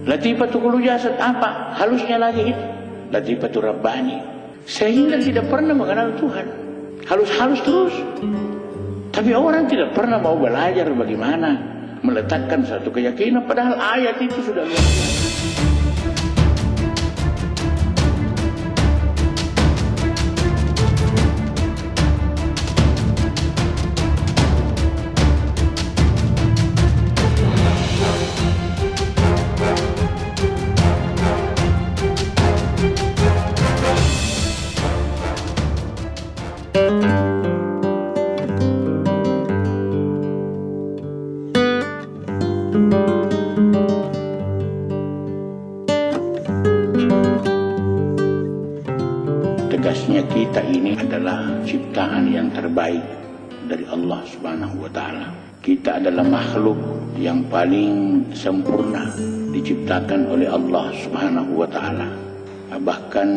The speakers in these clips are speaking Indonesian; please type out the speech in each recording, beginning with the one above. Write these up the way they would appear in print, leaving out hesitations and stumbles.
Latifatul kullu jasad apa? Halusnya lagi itu. Latifatul rabbani. Sehingga tidak pernah mengenal Tuhan. Halus-halus terus. Tapi orang tidak pernah mau belajar bagaimana meletakkan satu keyakinan, padahal ayat itu sudah luar biasa. Tegasnya kita ini adalah ciptaan yang terbaik dari Allah Subhanahu wa Ta'ala. Kita adalah makhluk yang paling sempurna diciptakan oleh Allah Subhanahu wa Ta'ala. Bahkan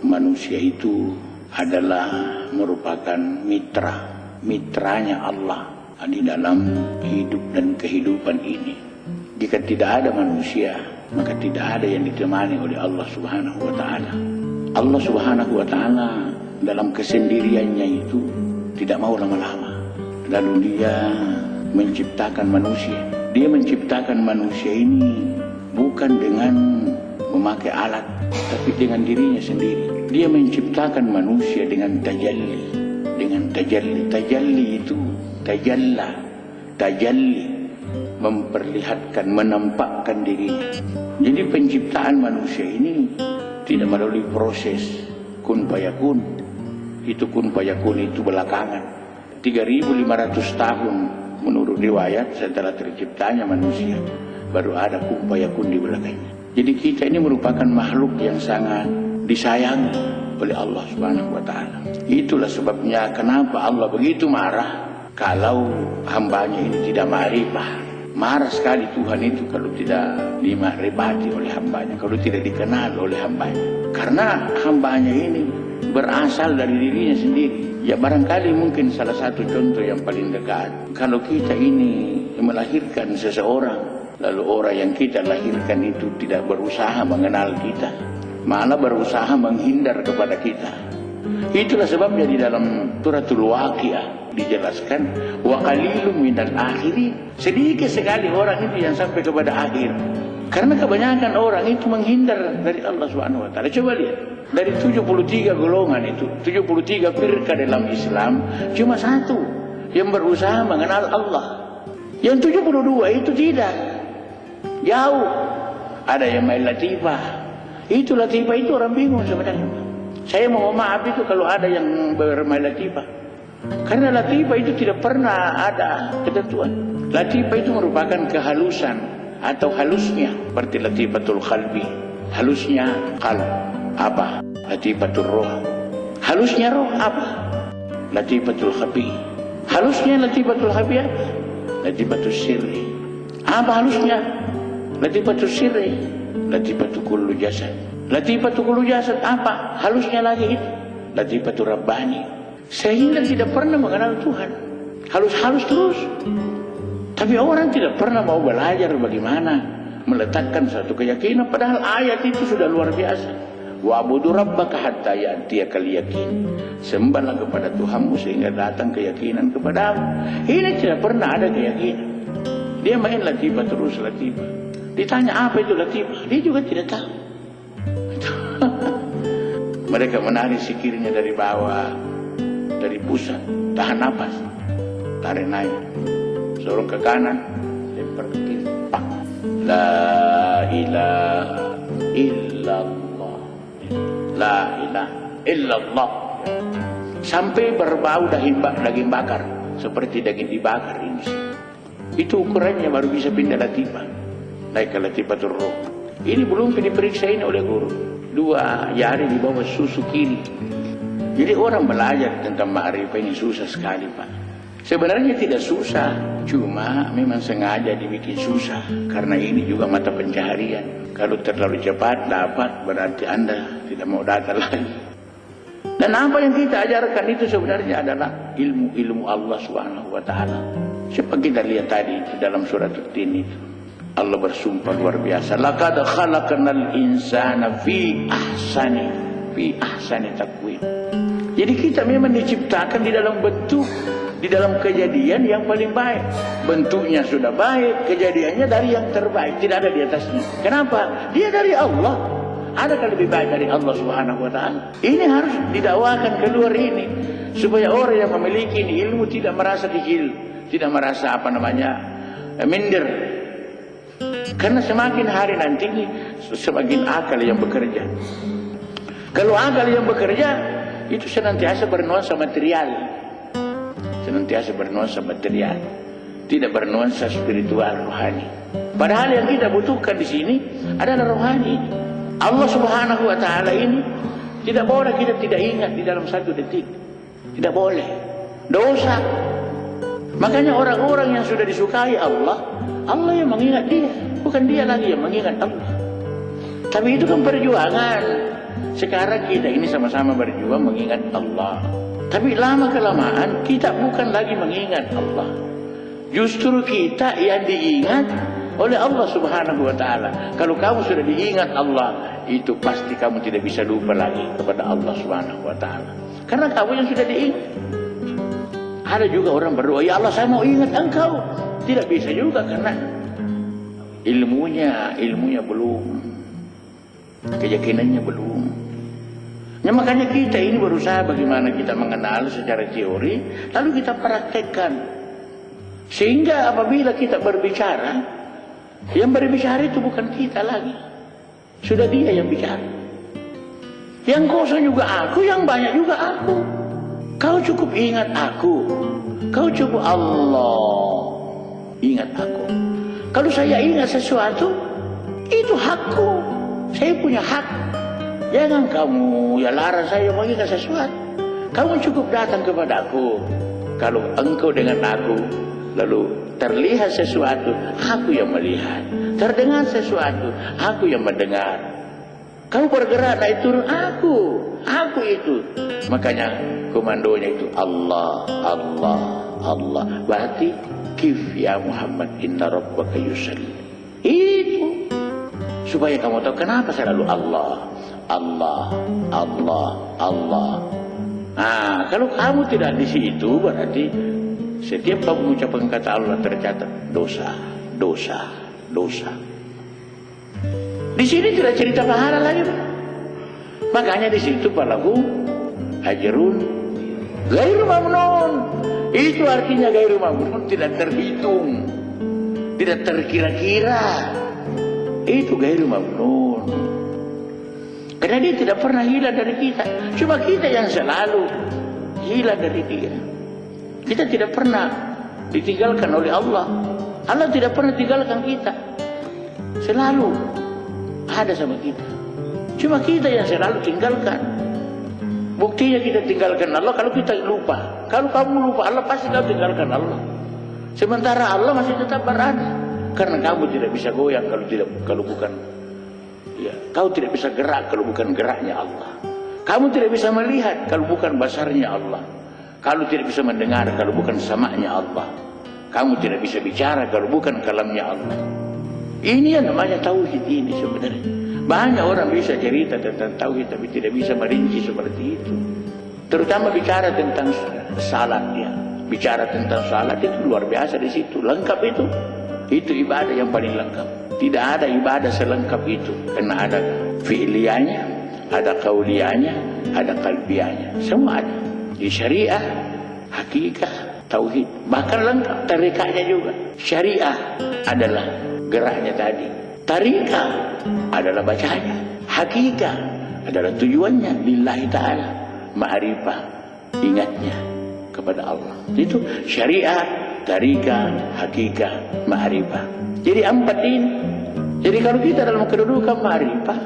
manusia itu adalah merupakan mitranya Allah di dalam hidup dan kehidupan ini. Jika tidak ada manusia, maka tidak ada yang ditemani oleh Allah Subhanahu wa Ta'ala. Allah Subhanahu wa Ta'ala dalam kesendiriannya itu tidak mau lama-lama. Lalu dia menciptakan manusia. Dia menciptakan manusia ini bukan dengan memakai alat, tapi dengan dirinya sendiri. Dia menciptakan manusia dengan tajalli. Tajalli itu tajalli memperlihatkan, menampakkan dirinya. Jadi penciptaan manusia ini tidak melalui proses kun fayakun. Itu kun fayakun itu belakangan. 3.500 tahun menurut riwayat setelah terciptanya manusia, baru ada kun fayakun di belakangnya. Jadi kita ini merupakan makhluk yang sangat disayang oleh Allah Subhanahu wa Ta'ala. Itulah sebabnya kenapa Allah begitu marah kalau hambanya ini tidak ma'rifah. Marah sekali Tuhan itu kalau tidak dimakrifati oleh hambanya, kalau tidak dikenal oleh hambanya. Karena hambanya ini berasal dari dirinya sendiri. Ya barangkali mungkin salah satu contoh yang paling dekat. Kalau kita ini melahirkan seseorang, lalu orang yang kita lahirkan itu tidak berusaha mengenal kita, malah berusaha menghindar kepada kita. Itulah sebabnya di dalam suratul Waqiah dijelaskan wa qalilum minal akhirin, sedikit sekali orang itu yang sampai kepada akhir. Karena kebanyakan orang itu menghindar dari Allah Subhanahu wa Ta'ala. Coba lihat, dari 73 golongan itu, 73 firqah dalam Islam, cuma satu yang berusaha mengenal Allah. Yang 72 itu tidak. Jauh. Ada yang main latifah. Itu latifah itu orang bingung sebenarnya. Saya mau maaf itu kalau ada yang bermain latifah. Karena latifah itu tidak pernah ada ketentuan. Latifah itu merupakan kehalusan atau halusnya, seperti latifatul qalbi. Halusnya qalb apa? Latifatul roh. Halusnya roh apa? Latifatul khafi. Halusnya latifatul khafi apa? Latifatul sirri. Apa halusnya? Latifatul sirri. Latifatul kullu jasad. Latifatul kullu jasad apa? Halusnya lagi itu. Latifatul rabbani. Sehingga tidak pernah mengenal Tuhan. Halus-halus terus. Tapi orang tidak pernah mau belajar bagaimana meletakkan satu keyakinan, padahal ayat itu sudah luar biasa. Wa'budu rabbaka hatta ya'tiyakal yaqin. Sembahlah kepada Tuhanmu sehingga datang keyakinan kepadamu. Ini tidak pernah ada keyakinan. Dia main latifah terus latifah. Ditanya apa itu latifah, dia juga tidak tahu. Mereka menarik sikirnya dari bawah, dari pusat, tahan nafas, tarik naik, sorong ke kanan, lempar ke kiri. La ilaha illallah, la ilaha illallah. Sampai berbau daging bakar, seperti daging dibakar ini. Itu ukurannya baru bisa pindah latifah, naik ke latifatul roh. Ini belum diperiksa ini oleh guru. 2 jari di bawah susu kiri. Jadi orang belajar tentang ma'rifah ini susah sekali, Pak. Sebenarnya tidak susah, cuma memang sengaja dibikin susah. Karena ini juga mata pencaharian. Kalau terlalu cepat dapat, berarti Anda tidak mau datang lagi. Dan apa yang kita ajarkan itu sebenarnya adalah ilmu-ilmu Allah Subhanahu wa Ta'ala. Coba kita lihat tadi itu dalam surat At-Tin itu. Allah bersumpah luar biasa. Laqad khalaqnal insana fi ahsani taqwim. Jadi kita memang diciptakan di dalam bentuk, di dalam kejadian yang paling baik. Bentuknya sudah baik, kejadiannya dari yang terbaik, tidak ada di atasnya. Kenapa? Dia dari Allah. Adakah lebih baik dari Allah Subhanahu wa taala? Ini harus didakwakan keluar ini supaya orang yang memiliki ilmu tidak merasa kecil, tidak merasa minder. Karena semakin hari nanti semakin akal yang bekerja. Kalau akal yang bekerja itu senantiasa bernuansa material. Senantiasa bernuansa material, tidak bernuansa spiritual, rohani. Padahal yang kita butuhkan di sini adalah rohani. Allah Subhanahu wa taala ini tidak boleh kita tidak ingat di dalam satu detik. Tidak boleh. Dosa. Makanya orang-orang yang sudah disukai Allah yang mengingat dia, bukan dia lagi yang mengingat Allah. Tapi itu kan perjuangan. Sekarang kita ini sama-sama berjuang mengingat Allah. Tapi lama-kelamaan kita bukan lagi mengingat Allah. Justru kita yang diingat oleh Allah Subhanahu wa taala. Kalau kamu sudah diingat Allah, itu pasti kamu tidak bisa lupa lagi kepada Allah Subhanahu wa taala. Karena kamu yang sudah diingat. Ada juga orang berdoa, "Ya Allah, saya mau ingat Engkau." Tidak bisa juga karena ilmunya belum. Keyakinannya belum. Nah, makanya kita ini berusaha bagaimana kita mengenal secara teori, lalu kita praktekkan. Sehingga apabila kita berbicara, yang berbicara itu bukan kita lagi. Sudah dia yang bicara. Yang kosong juga aku, yang banyak juga aku. Kau cukup ingat aku. Kau cukup Allah ingat aku. Kalau saya ingat sesuatu, itu hakku. Saya punya hak. Jangan kamu larang saya mengingat sesuatu. Kamu cukup datang kepadaku. Kalau engkau dengan aku, lalu terlihat sesuatu, aku yang melihat. Terdengar sesuatu, aku yang mendengar. Kamu bergerak naik turun, aku itu. Makanya komandonya itu Allah, Allah, Allah. Berarti kif ya Muhammad inna rabbaka yusalli. Itu supaya kamu tahu kenapa selalu Allah, Allah, Allah, Allah. Nah, kalau kamu tidak di situ berarti setiap kamu mengucapkan kata Allah tercatat dosa, dosa, dosa. Di sini tidak cerita pahala lagi. Makanya di situ falahu ajrun ghairu mamnun. Itu artinya ghairu mamnun, tidak terhitung, tidak terkira-kira. Itu ghairu mamnun. Karena dia tidak pernah hilang dari kita. Cuma kita yang selalu hilang dari dia. Kita tidak pernah ditinggalkan oleh Allah. Allah tidak pernah tinggalkan kita. Selalu ada sama kita. Cuma kita yang selalu tinggalkan. Buktinya kita tinggalkan Allah kalau kita lupa. Kalau kamu lupa Allah, pasti kamu tinggalkan Allah. Sementara Allah masih tetap berada. Karena kamu tidak bisa goyang kalau bukan ya, kau tidak bisa gerak kalau bukan geraknya Allah. Kamu tidak bisa melihat kalau bukan basarnya Allah. Kamu tidak bisa mendengar kalau bukan samanya Allah. Kamu tidak bisa bicara kalau bukan kalamnya Allah. Ini yang namanya tauhid ini sebenarnya. Banyak orang bisa cerita tentang tauhid tapi tidak bisa merinci seperti itu. Terutama bicara tentang salat ya. Bicara tentang salat itu luar biasa di situ. Lengkap itu. Itu ibadah yang paling lengkap. Tidak ada ibadah selengkap itu. Karena ada fi'liyahnya, ada qauliyahnya, ada qalbiyahnya. Semua ada. Di syariah, hakikah, tauhid. Bahkan lengkap tarikahnya juga. Syariah adalah geraknya tadi. Tarikah adalah bacanya. Hakikah adalah tujuannya lillahi ta'ala. Ma'rifah, ingatnya kepada Allah. Itu syariah, tarikah, hakikah, ma'rifah. Jadi 4 ini. Jadi kalau kita dalam kedudukan ma'rifah,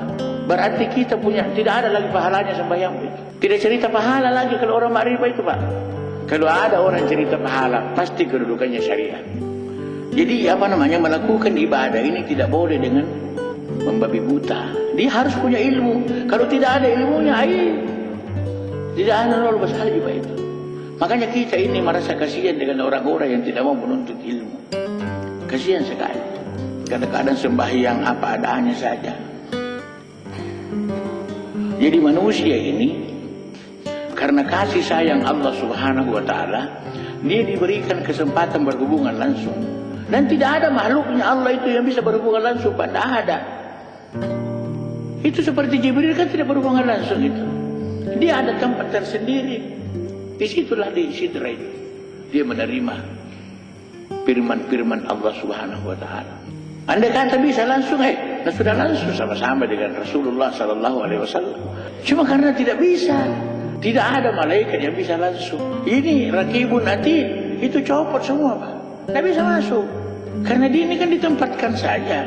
berarti kita punya, tidak ada lagi pahalanya sembahyang itu. Tidak cerita pahala lagi kalau orang ma'rifah itu, Pak. Kalau ada orang cerita pahala, pasti kedudukannya syariat. Jadi melakukan ibadah ini tidak boleh dengan membabi buta. Dia harus punya ilmu. Kalau tidak ada ilmunya, tidak ada nol besar juga itu. Makanya kita ini merasa kasihan dengan orang-orang yang tidak mau menuntut ilmu. Kasihan sekali. Kadang-kadang sembahyang apa adanya saja. Jadi manusia ini karena kasih sayang Allah Subhanahu wa Ta'ala, dia diberikan kesempatan berhubungan langsung. Dan tidak ada makhluknya Allah itu yang bisa berhubungan langsung, tidak ada. Itu seperti Jibril kan tidak berhubungan langsung itu. Dia ada tempat tersendiri. Disitulah di sidra itu. Dia menerima firman-firman Allah Subhanahu wa Ta'ala. Andai kata bisa langsung, sudah langsung sama-sama dengan Rasulullah Sallallahu Alaihi Wasallam. Cuma karena tidak bisa, tidak ada malaikat yang bisa langsung. Ini rakibun atid, itu copot semua, Pak. Tidak bisa masuk. Karena dia ini kan ditempatkan saja.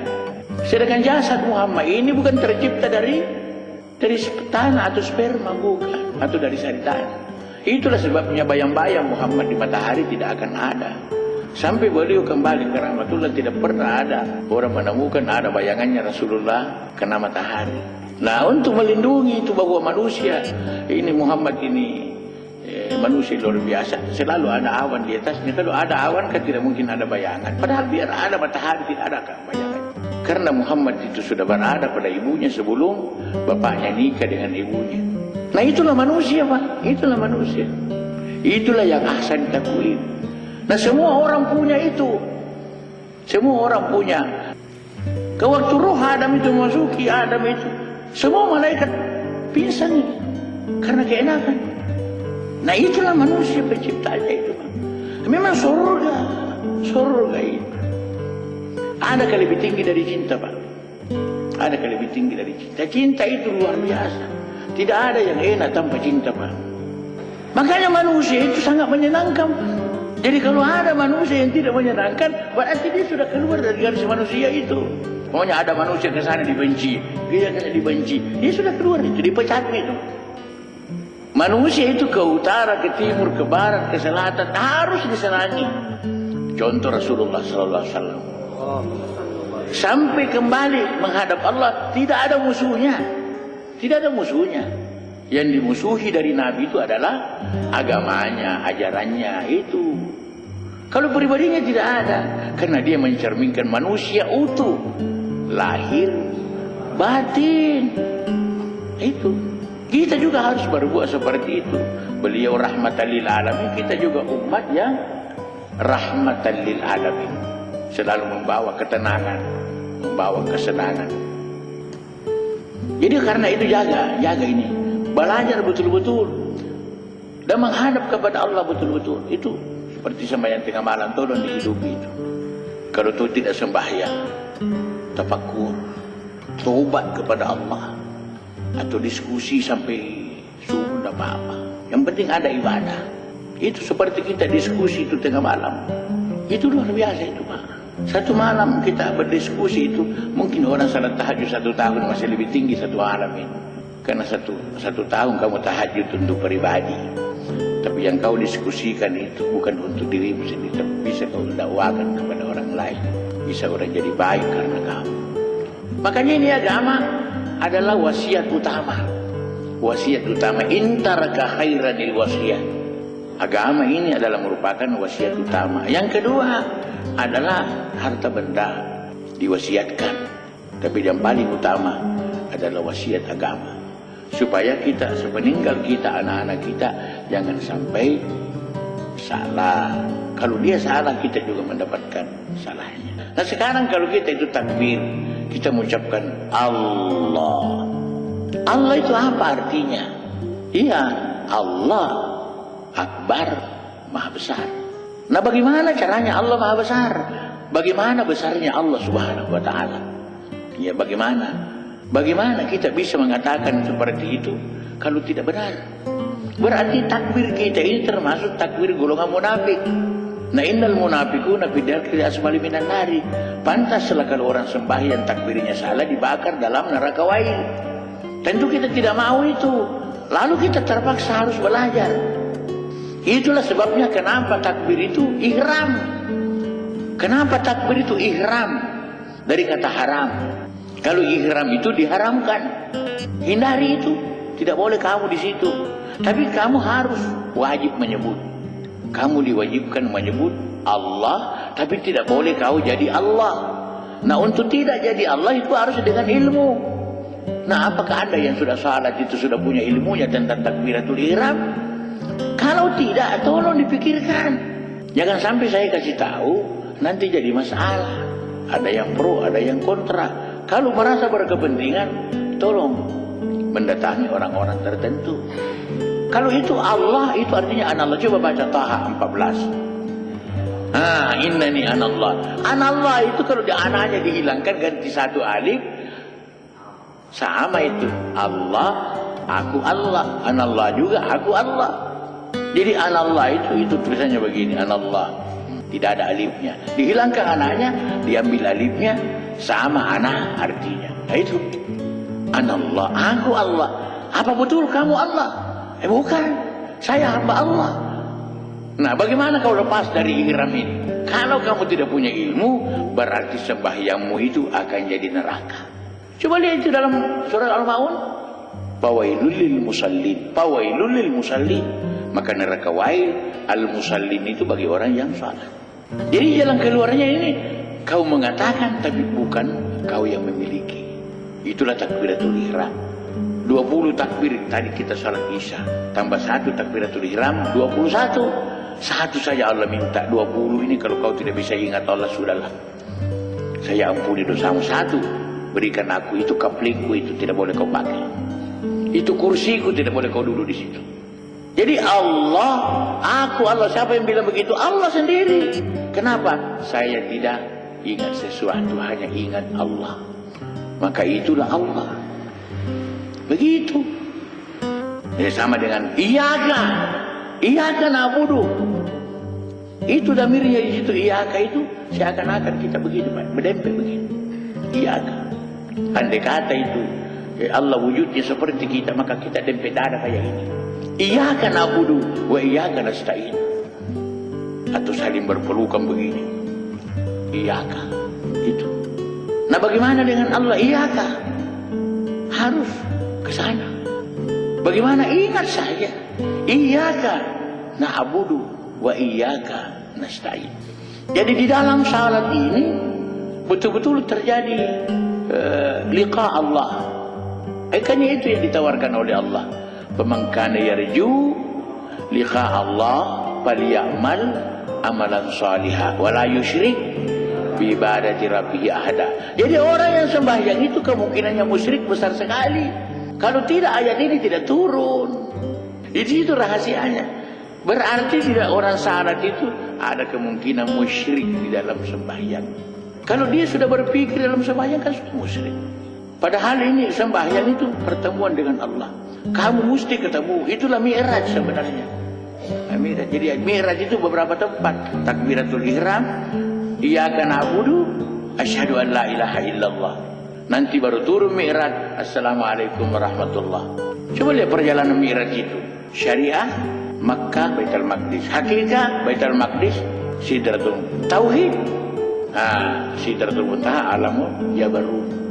Sedangkan jasad Muhammad ini bukan tercipta dari tanah atau sperma, bukan, atau dari sari tanah. Itulah sebabnya bayang-bayang Muhammad di matahari tidak akan ada. Sampai beliau kembali ke rahmatullah tidak pernah ada orang menemukan ada bayangannya Rasulullah kena matahari. Nah, untuk melindungi itu bahwa manusia ini Muhammad ini manusia luar biasa, selalu ada awan di atasnya. Kalau ada awan kan tidak mungkin ada bayangan. Padahal biar ada matahari tidak ada bayangan. Karena Muhammad itu sudah berada pada ibunya sebelum bapaknya nikah dengan ibunya. Nah, itulah manusia, Pak. Itulah manusia. Itulah yang ahsan takwim. Nah, semua orang punya itu. Semua orang punya. Ke waktu roh Adam itu masuki Adam itu, semua malaikat pingsan itu karena keenakan. Nah, itulah manusia penciptanya itu, Pak. Memang surga itu. Adakah lebih tinggi dari cinta, Pak? Adakah lebih tinggi dari cinta? Cinta itu luar biasa. Tidak ada yang enak tanpa cinta, Pak. Makanya manusia itu sangat menyenangkan, Pak. Jadi kalau ada manusia yang tidak menyenangkan, berarti dia sudah keluar dari garis manusia itu. Pokoknya ada manusia ke sana dibenci, dia kena dibenci, dia sudah keluar itu, dipecat itu. Manusia itu ke utara, ke timur, ke barat, ke selatan harus disenangi. Contoh Rasulullah Sallallahu Alaihi Wasallam. Sampai kembali menghadap Allah tidak ada musuhnya, tidak ada musuhnya. Yang dimusuhi dari Nabi itu adalah agamanya, ajarannya itu. Kalau pribadinya tidak ada, karena dia mencerminkan manusia utuh, lahir, batin. Itu. Kita juga harus berbuat seperti itu. Beliau rahmatan lil alamin, kita juga umat yang rahmatan lil alamin. Selalu membawa ketenangan, membawa kesenangan. Jadi karena itu jaga ini. Belajar betul-betul dan menghadap kepada Allah betul-betul. Itu seperti sembahyang tengah malam, tolong dihidupi itu. Kalau itu tidak sembahyang, tafakur, taubat kepada Allah, atau diskusi sampai subuh, tidak apa-apa. Yang penting ada ibadah. Itu seperti kita diskusi itu tengah malam. Itu luar biasa itu, Pak. Satu malam kita berdiskusi itu, mungkin orang salat tahajud 1 tahun masih lebih tinggi satu malam ini. Karena satu tahun kamu tahajud untuk pribadi, tapi yang kau diskusikan itu bukan untuk dirimu sendiri, tapi bisa kau dakwakan kepada orang lain. Bisa orang jadi baik karena kamu. Makanya ini agama adalah wasiat utama. Wasiat utama, intaraka khairanil wasiyah. Agama ini adalah merupakan wasiat utama. Yang kedua adalah harta benda diwasiatkan, tapi yang paling utama adalah wasiat agama. Supaya kita sepeninggal kita, anak-anak kita jangan sampai salah. Kalau dia salah, kita juga mendapatkan salahnya. Nah, sekarang kalau kita itu takbir, kita mengucapkan Allah. Allah itu apa artinya? Iya, Allah Akbar, Maha Besar. Nah, bagaimana caranya Allah Maha Besar? Bagaimana besarnya Allah Subhanahu wa Ta'ala? Ya, bagaimana? Bagaimana kita bisa mengatakan seperti itu kalau tidak benar? Berarti takbir kita ini termasuk takbir golongan munafik. Nah, innal munafiquna fi darkil asfali minan nari. Pantaslah kalau orang sembahyang takbirnya salah dibakar dalam neraka wail. Tentu kita tidak mau itu. Lalu kita terpaksa harus belajar. Itulah sebabnya kenapa takbir itu ihram. Kenapa takbir itu ihram? Dari kata haram. Kalau ihram itu diharamkan, hindari itu, tidak boleh kamu di situ. Tapi kamu harus wajib menyebut. Kamu diwajibkan menyebut Allah, tapi tidak boleh kau jadi Allah. Nah, untuk tidak jadi Allah itu harus dengan ilmu. Nah, apakah Anda yang sudah salat itu sudah punya ilmunya tentang takbiratul ihram? Kalau tidak, tolong dipikirkan. Jangan sampai saya kasih tahu, nanti jadi masalah. Ada yang pro, ada yang kontra. Kalau merasa berkepentingan, tolong mendatangi orang-orang tertentu. Kalau itu Allah, itu artinya anallah. Coba baca Taha 14. Innani anallah. Anallah itu kalau anaknya dihilangkan ganti satu alif, sama itu. Allah, aku Allah. Anallah juga, aku Allah. Jadi anallah itu tulisannya begini, anallah. Tidak ada alifnya. Dihilangkan anaknya, diambil alifnya, sama anak artinya. Nah, itu anallah, aku Allah. Apa betul kamu Allah? Bukan, saya hamba Allah. Nah, bagaimana kau lepas dari ihram ini? Kalau kamu tidak punya ilmu, berarti sembahyangmu itu akan jadi neraka. Coba lihat itu dalam surat Al-Maun. Fawailul lil musallin, fawailul lil musallin. Maka neraka wail al-musallin itu bagi orang yang salat. Jadi jalan keluarnya ini kau mengatakan tapi bukan kau yang memiliki. Itulah takbiratul ihram. 20 takbir tadi kita salat Isya, tambah 1 takbiratul ihram 21. Satu saja Allah minta, 20 ini kalau kau tidak bisa ingat Allah, sudahlah. Saya ampuni dosamu. 1, berikan aku itu kaplingku, itu tidak boleh kau pakai. Itu kursiku, tidak boleh kau duduk di situ. Jadi Allah, aku Allah. Siapa yang bilang begitu? Allah sendiri. Kenapa? Saya tidak ingat sesuatu, hanya ingat Allah. Maka itulah Allah. Begitu. Jadi sama dengan Iyaka na'budu. Itu damirnya di situ. Iyaka itu seakan-akan kita begini, berdempet begini. Iyaka. Andai kata itu Allah wujudnya seperti kita, maka kita dempet dada kayak ini. Iyaka na'budu wa iyaka nasta'in. Atau saling berpelukan begini. Iyaka. Itu. Nah, bagaimana dengan Allah? Iyaka. Harus ke sana. Bagaimana? Ingat saja. Iyaka na'budu wa iyaka nasta'in. Jadi di dalam salat ini betul-betul terjadi liqa Allah. Kan itu yang ditawarkan oleh Allah. Faman kana yarju liqa Allah falyamal amalan salihah wa la yusyrik bi ibadati rabbih ahada. Jadi orang yang sembahyang itu kemungkinannya musyrik besar sekali. Kalau tidak, ayat ini tidak turun. Itu rahasianya. Berarti tidak, orang salat itu ada kemungkinan musyrik di dalam sembahyang. Kalau dia sudah berpikir dalam sembahyang, kan sudah musyrik. Padahal ini sembahyang itu pertemuan dengan Allah. Kamu mesti ketemu. Itulah mi'raj sebenarnya. Nah, mi'raj. Jadi mi'raj itu beberapa tempat. Takbiratul ihram, iyaka na'budu, asyhadu an la ilaha illallah. Nanti baru turun mi'raj, assalamualaikum warahmatullah. Coba lihat perjalanan mi'raj itu. Syariah, Makkah, Baitul Maqdis. Hakikat, Baitul Maqdis, Sidratul Tauhid. Sidratul Muntaha, Alamul Jabarut.